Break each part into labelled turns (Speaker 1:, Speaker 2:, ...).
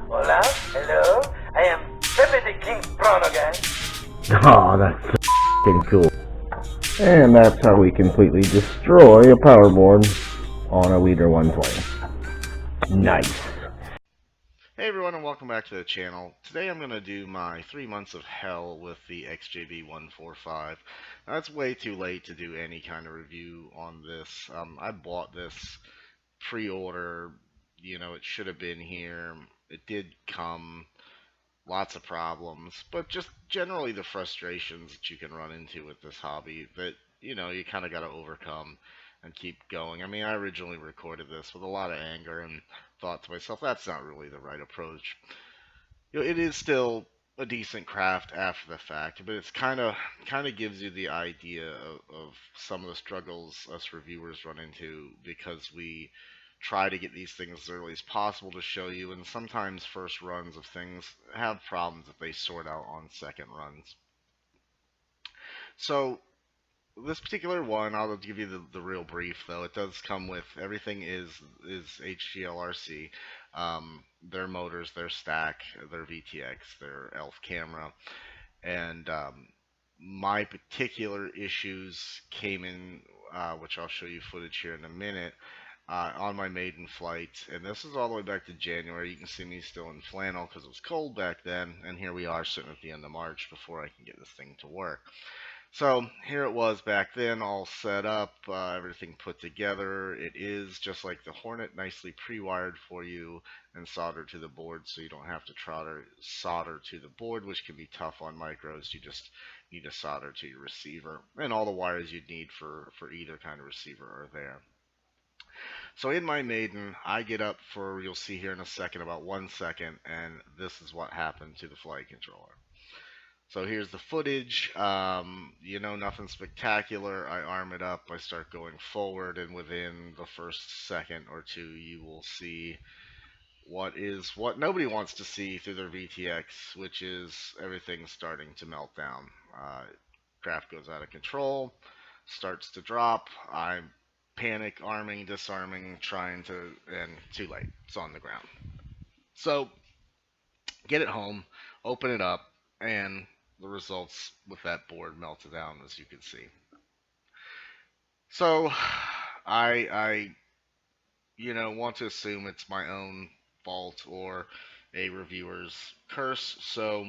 Speaker 1: Hola, hello, I am Pepe the King Prono Guy.
Speaker 2: Oh, that's so f***ing cool. And that's how we completely destroy a power board on a Leader 120. Nice.
Speaker 3: Hey everyone, and welcome back to the channel. Today I'm going to do my 3 months of hell with the XJB-145. Now, it's way too late to do any kind of review on this. I bought this pre-order, it should have been here. It did come, lots of problems, but just generally the frustrations that you can run into with this hobby that, you kind of got to overcome and keep going. I mean, I originally recorded this with a lot of anger and thought to myself, that's not really the right approach. It is still a decent craft after the fact, but it's kind of gives you the idea of some of the struggles us reviewers run into because we try to get these things as early as possible to show you, and sometimes first runs of things have problems that they sort out on second runs. So this particular one, I'll give you the real brief though. It does come with everything is HGLRC, their motors, their stack, their VTX, their ELF camera, and my particular issues came in, which I'll show you footage here in a minute, on my maiden flight, and this is all the way back to January. You can see me still in flannel because it was cold back then, and here we are sitting at the end of March before I can get this thing to work. So here it was back then, all set up, everything put together. It is just like the Hornet, nicely pre-wired for you and soldered to the board, so you don't have to solder to the board, which can be tough on micros. You just need to solder to your receiver, and all the wires you'd need for either kind of receiver are there. So in my Maiden, I get up for, you'll see here in a second, about 1 second, and this is what happened to the flight controller. So here's the footage, nothing spectacular. I arm it up, I start going forward, and within the first second or two, you will see what nobody wants to see through their VTX, which is everything starting to melt down. Craft goes out of control, starts to drop. I panic, arming, disarming, trying to, and too late. It's on the ground. So get it home, open it up, and the results with that board melted down, as you can see. So I want to assume it's my own fault or a reviewer's curse. So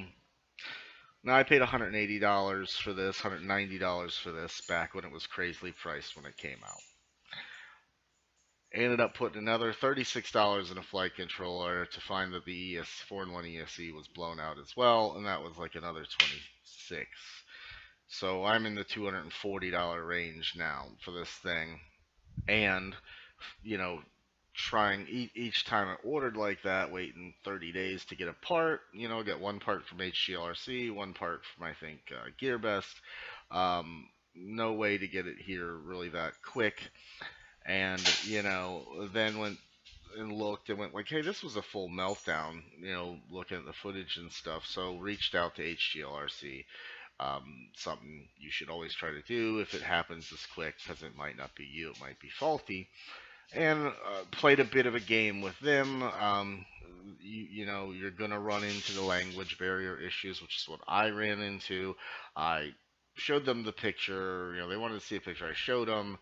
Speaker 3: now I paid $180 for this, $190 for this back when it was crazily priced when it came out. I ended up putting another $36 in a flight controller to find that the 4-in-1 ESC was blown out as well, and that was like another $26. So I'm in the $240 range now for this thing, and trying each time I ordered like that, waiting 30 days to get a part. Get one part from HGLRC, one part from I think GearBest. No way to get it here really that quick. And, then went and looked and went like, hey, this was a full meltdown, looking at the footage and stuff. So reached out to HGLRC, something you should always try to do if it happens this quick, because it might not be you, it might be faulty. And played a bit of a game with them. You're going to run into the language barrier issues, which is what I ran into. I showed them the picture. They wanted to see a picture. I showed them.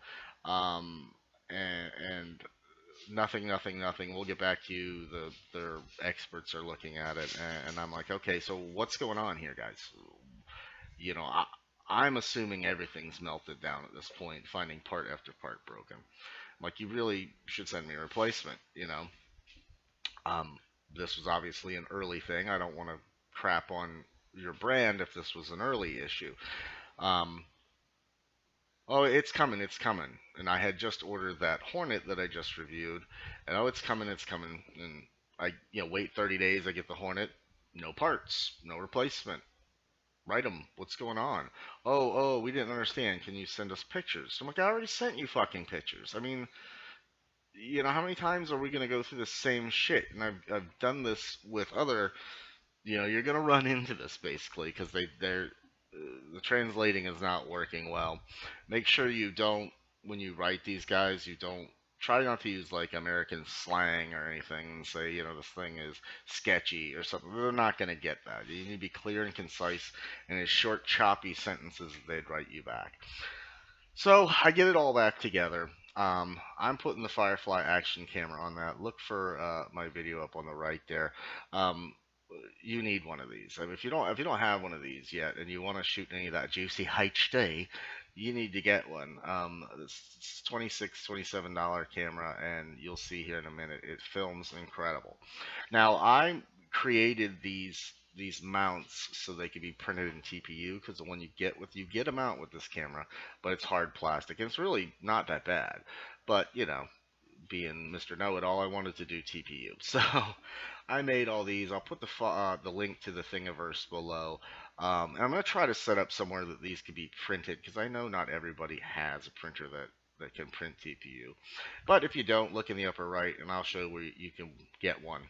Speaker 3: And nothing. We'll get back to you. Their experts are looking at it, and I'm like, okay, so what's going on here, guys? I'm assuming everything's melted down at this point, finding part after part broken. I'm like, you really should send me a replacement. This was obviously an early thing. I don't want to crap on your brand if this was an early issue. Oh, it's coming. And I had just ordered that Hornet that I just reviewed, and it's coming. And I, wait 30 days, I get the Hornet, no parts, no replacement. Write them. What's going on? Oh, we didn't understand. Can you send us pictures? I'm like, I already sent you fucking pictures. I mean, how many times are we going to go through the same shit? And I've done this with other, you're going to run into this basically, because they're the translating is not working well. Make sure you don't, when you write these guys, you don't try not to use like American slang or anything and say, you know, this thing is sketchy or something. They're not going to get that. You need to be clear and concise, and in short, choppy sentences they'd write you back. So I get it all back together. I'm putting the Firefly action camera on that. Look for my video up on the right there. Um, you need one of these. I mean, if you don't have one of these yet, and you want to shoot any of that juicy HD, you need to get one. It's $26, $27 camera, and you'll see here in a minute. It films incredible. Now I created these mounts so they could be printed in TPU, because the one you get a mount with this camera, but it's hard plastic and it's really not that bad. But you know, being Mr. Know-It-All, I wanted to do TPU, so I made all these. I'll put the link to the Thingiverse below. And I'm going to try to set up somewhere that these could be printed, because I know not everybody has a printer that can print TPU. But if you don't, look in the upper right, and I'll show where you can get one.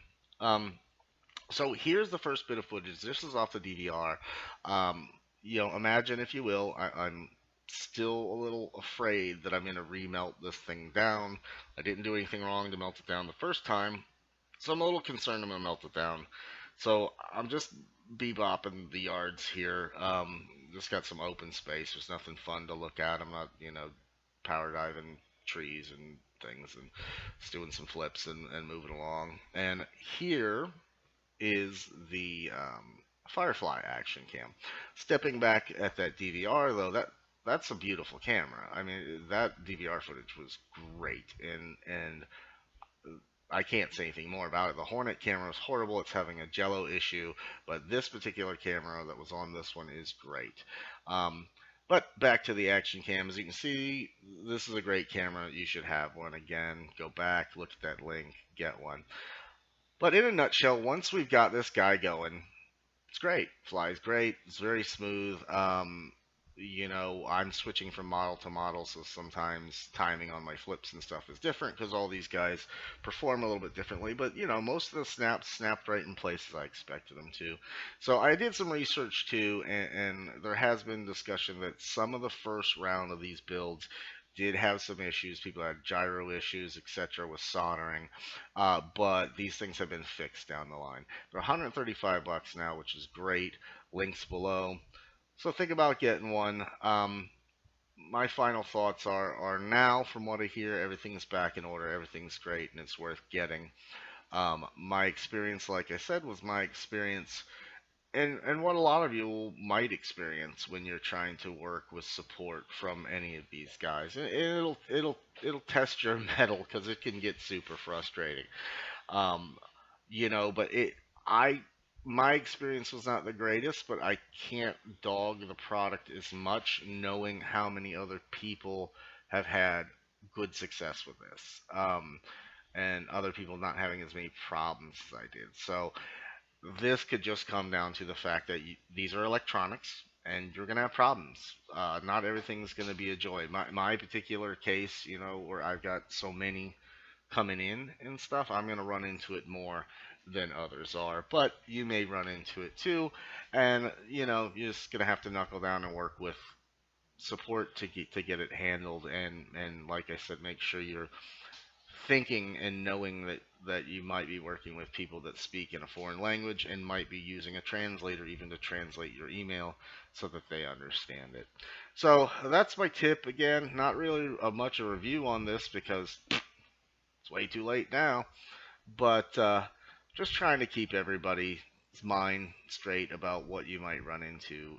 Speaker 3: So here's the first bit of footage. This is off the DVR. You know, imagine, if you will, I'm still a little afraid that I'm going to remelt this thing down. I didn't do anything wrong to melt it down the first time, so I'm a little concerned I'm going to melt it down. So I'm just bebopping the yards here. Just got some open space. There's nothing fun to look at. I'm not, you know, power diving trees and things, and just doing some flips and moving along. And here is the Firefly action cam. Stepping back at that DVR though, that's a beautiful camera. I mean, that DVR footage was great, and I can't say anything more about it. The Hornet camera is horrible. It's having a jello issue, but this particular camera that was on this one is great. But back to the action cam. As you can see, this is a great camera. You should have one. Again, go back, look at that link, get one. But in a nutshell, once we've got this guy going, it's great. Flies great. It's very smooth. You know, I'm switching from model to model, so sometimes timing on my flips and stuff is different, because all these guys perform a little bit differently. But, you know, most of the snaps snapped right in place as I expected them to. So I did some research too, and there has been discussion that some of the first round of these builds did have some issues. People had gyro issues, etc., with soldering, but these things have been fixed down the line. They're $135 now, which is great. Links below. So think about getting one. My final thoughts are now, from what I hear, everything's back in order, everything's great, and it's worth getting. My experience, like I said, was my experience, and what a lot of you might experience when you're trying to work with support from any of these guys. It'll test your mettle, because it can get super frustrating. You know, but my experience was not the greatest, but I can't dog the product as much, knowing how many other people have had good success with this, and other people not having as many problems as I did. So this could just come down to the fact that these are electronics, and you're going to have problems. Not everything's going to be a joy. My particular case, you know, where I've got so many coming in and stuff, I'm going to run into it more than others are. But you may run into it too, and, you know, you're just going to have to knuckle down and work with support to get it handled. And like I said, make sure you're thinking and knowing that you might be working with people that speak in a foreign language, and might be using a translator even to translate your email so that they understand it. So that's my tip. Again, not really much a review on this, because it's way too late now, but just trying to keep everybody's mind straight about what you might run into,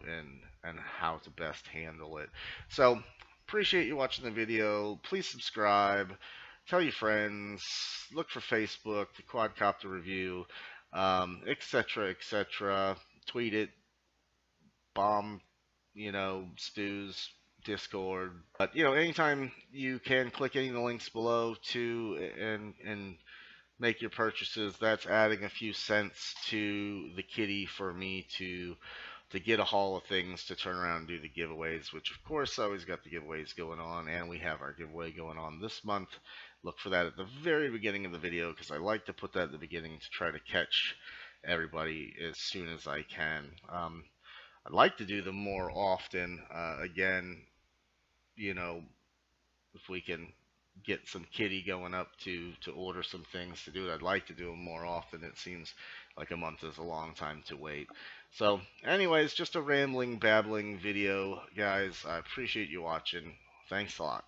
Speaker 3: and how to best handle it. So appreciate you watching the video. Please subscribe. Tell your friends, look for Facebook, the Quadcopter review, etc., etc. Tweet it, bomb, you know, Stu's Discord. But, you know, anytime you can, click any of the links below too, and make your purchases. That's adding a few cents to the kitty for me to get a haul of things to turn around and do the giveaways, which of course I always got the giveaways going on, and we have our giveaway going on this month. Look for that at the very beginning of the video, because I like to put that at the beginning to try to catch everybody as soon as I can. I'd like to do them more often. Again, you know, if we can get some kitty going up to order some things to do it. I'd like to do them more often. It seems like a month is a long time to wait. So anyways, just a rambling, babbling video, guys. I appreciate you watching. Thanks a lot.